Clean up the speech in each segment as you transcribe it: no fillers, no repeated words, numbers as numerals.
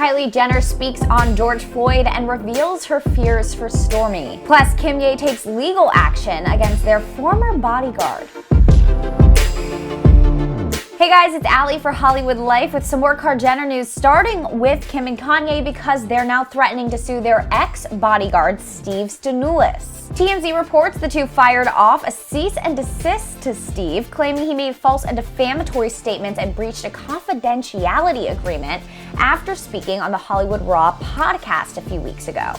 Kylie Jenner speaks on George Floyd and reveals her fears for Stormi. Plus, KimYe takes legal action against their former bodyguard. Hey guys, it's Allie for Hollywood Life with some more Kylie Jenner news, starting with Kim and Kanye because they're now threatening to sue their ex-bodyguard, Steve Stanulis. TMZ reports the two fired off a cease and desist to Steve, claiming he made false and defamatory statements and breached a confidentiality agreement after speaking on the Hollywood Raw podcast a few weeks ago.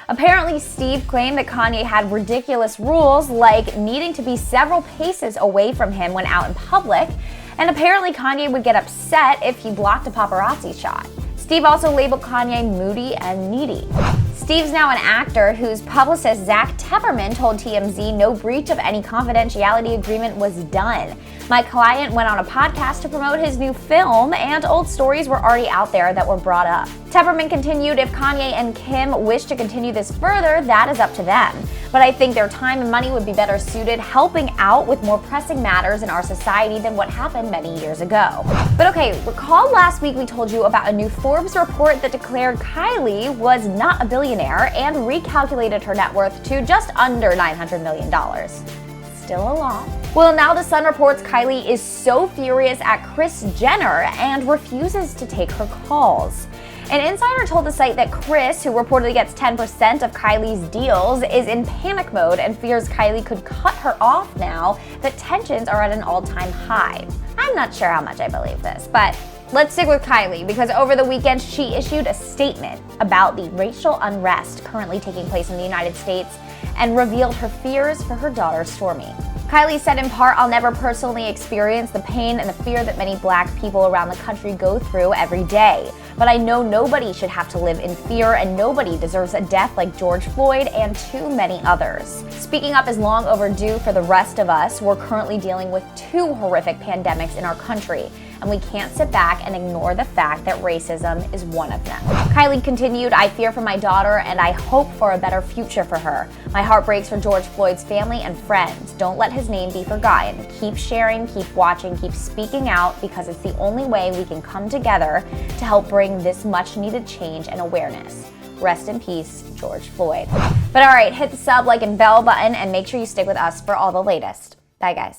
Apparently, Steve claimed that Kanye had ridiculous rules, like needing to be several paces away from him when out in public, and apparently Kanye would get upset if he blocked a paparazzi shot. Steve also labeled Kanye moody and needy. Steve's now an actor whose publicist Zack told TMZ no breach of any confidentiality agreement was done. My client went on a podcast to promote his new film, and old stories were already out there that were brought up. Temperment continued, if Kanye and Kim wish to continue this further, that is up to them. But I think their time and money would be better suited helping out with more pressing matters in our society than what happened many years ago. But okay, recall last week we told you about a new Forbes report that declared Kylie was not a billionaire and recalculated her net worth to just under $900 million. Still a lot. Well, now the Sun reports Kylie is so furious at Kris Jenner and refuses to take her calls. An insider told the site that Kris, who reportedly gets 10% of Kylie's deals, is in panic mode and fears Kylie could cut her off now that tensions are at an all-time high. I'm not sure how much I believe this, but let's stick with Kylie because over the weekend she issued a statement about the racial unrest currently taking place in the United States and revealed her fears for her daughter Stormi. Kylie said in part, "I'll never personally experience the pain and the fear that many Black people around the country go through every day. But I know nobody should have to live in fear and nobody deserves a death like George Floyd and too many others. Speaking up is long overdue for the rest of us. We're currently dealing with two horrific pandemics in our country, and we can't sit back and ignore the fact that racism is one of them." Kylie continued, "I fear for my daughter and I hope for a better future for her. My heart breaks for George Floyd's family and friends. Don't let his name be forgotten. Keep sharing, keep watching, keep speaking out because it's the only way we can come together to help bring this much needed change and awareness. Rest in peace, George Floyd." But all right, hit the sub, like, and bell button and make sure you stick with us for all the latest. Bye guys.